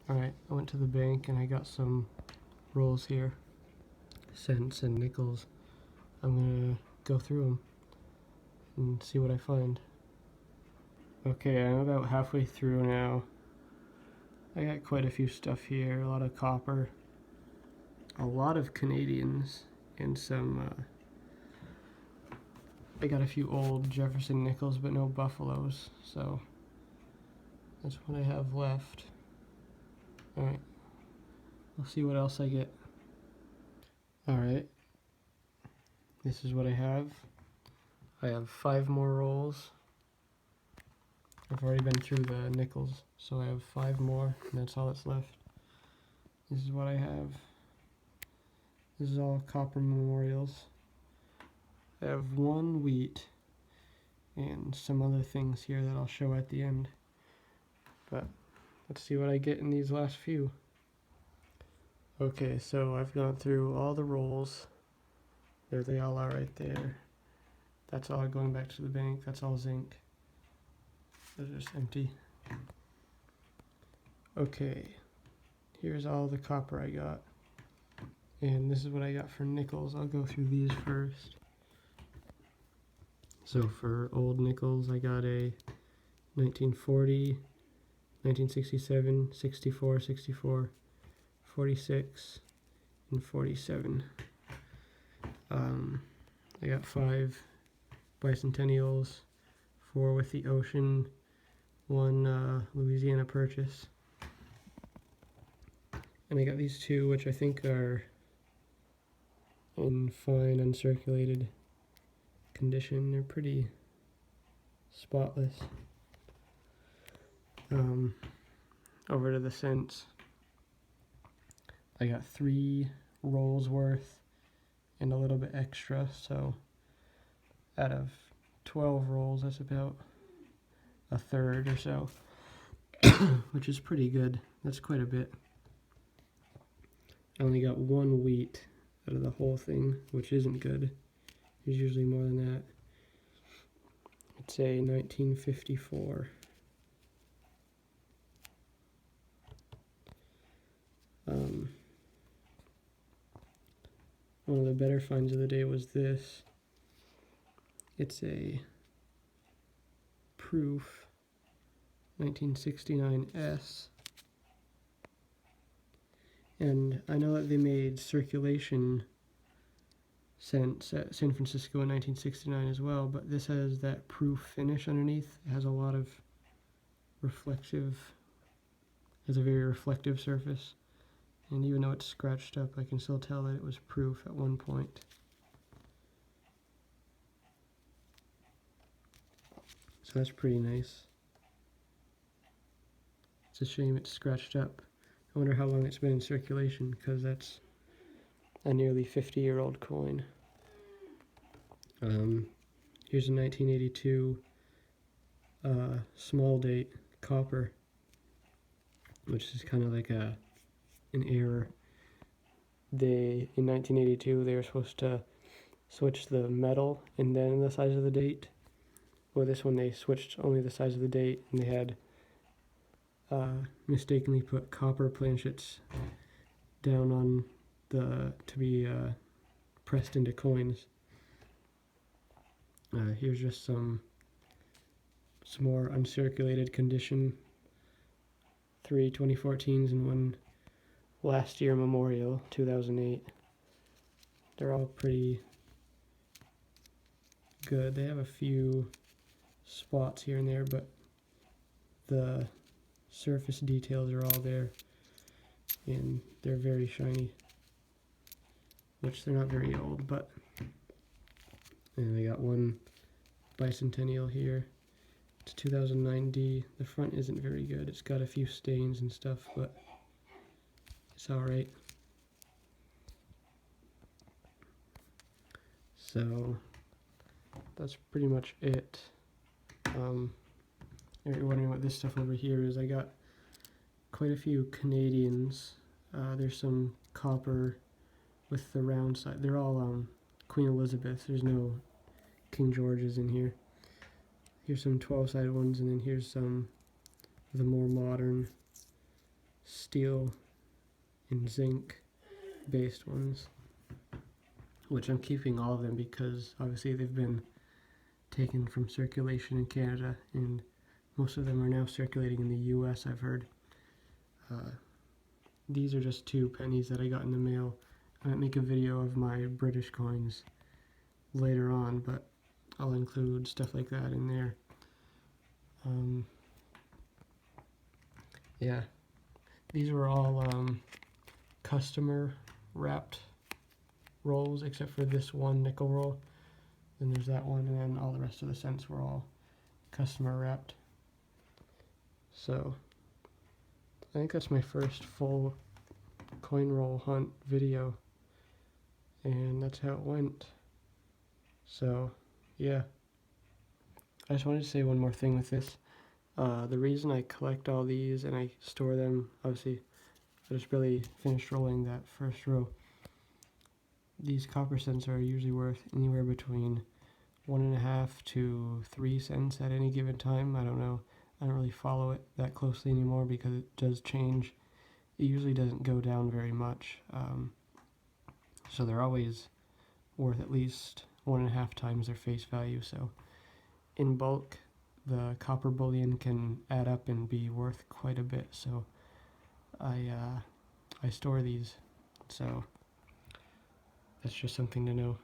Alright, I went to the bank and I got some rolls here, cents and nickels. I'm gonna go through them and see what I find. Okay, I'm about halfway through now. I got quite a few stuff here, a lot of copper, a lot of Canadians, and some, I got a few old Jefferson nickels but no Buffaloes, so that's what I have left. Alright, we'll see what else I get. Alright, this is what I have. I have 5 more rolls. I've already been through the nickels, so I have 5 more, and that's all that's left. This is what I have. This is all copper memorials. I have 1 wheat and some other things here that I'll show at the end. But let's see what I get in these last few. Okay, so I've gone through all the rolls. There they all are right there. That's all going back to the bank. That's all zinc. They're just empty. Okay, here's all the copper I got. And this is what I got for nickels. I'll go through these first. So for old nickels, I got a 1940, 1967, 64, 64, 46, and 47. I got 5 bicentennials, 4 with the ocean, 1 Louisiana Purchase. And I got these 2, which I think are in fine uncirculated condition. They're pretty spotless. Over to the cents. I got 3 rolls worth and a little bit extra, so out of 12 rolls, that's about a third or so, which is pretty good. That's quite a bit. I only got 1 wheat out of the whole thing, which isn't good. There's usually more than that. It's a 1954. One of the better finds of the day was this. It's a Proof 1969S. And I know that they made circulation cents at San Francisco in 1969 as well, but this has that proof finish underneath. It has a lot of has a very reflective surface. And even though it's scratched up, I can still tell that it was proof at one point. So that's pretty nice. It's a shame it's scratched up. I wonder how long it's been in circulation, because that's a nearly 50-year-old coin. Here's a 1982 small date copper, which is kind of like an error. In 1982, they were supposed to switch the metal and then the size of the date. Well, this one they switched only the size of the date, and they had mistakenly put copper planchets down on to be pressed into coins. Here's just some more uncirculated condition. 3 2014s and 1 last year memorial, 2008. They're all pretty good. They have a few spots here and there, but the surface details are all there, and they're very shiny, which they're not very old, but. And I got 1 bicentennial here. It's 2009D. The front isn't very good. It's got a few stains and stuff, but it's alright. So that's pretty much it. If you're wondering what this stuff over here is, I got quite a few Canadians. There's some copper with the round side. They're all Queen Elizabeth. There's no King George's in here. Here's some 12-sided ones, and then here's some of the more modern steel and zinc based ones, which I'm keeping all of them because obviously they've been taken from circulation in Canada, and most of them are now circulating in the US, I've heard. These are just 2 pennies that I got in the mail. I might make a video of my British coins later on, but I'll include stuff like that in there. Yeah, these were all customer wrapped rolls except for this one nickel roll. Then there's that one, and then all the rest of the cents were all customer wrapped. So I think that's my first full coin roll hunt video, and that's how it went. So yeah, I just wanted to say one more thing with this. The reason I collect all these and I store them, obviously I just really finished rolling that first row. These copper cents are usually worth anywhere between 1.5 to 3 cents at any given time. I don't know. I don't really follow it that closely anymore because it does change. It usually doesn't go down very much. So they're always worth at least 1.5 times their face value. So in bulk, the copper bullion can add up and be worth quite a bit. So I store these. So that's just something to know.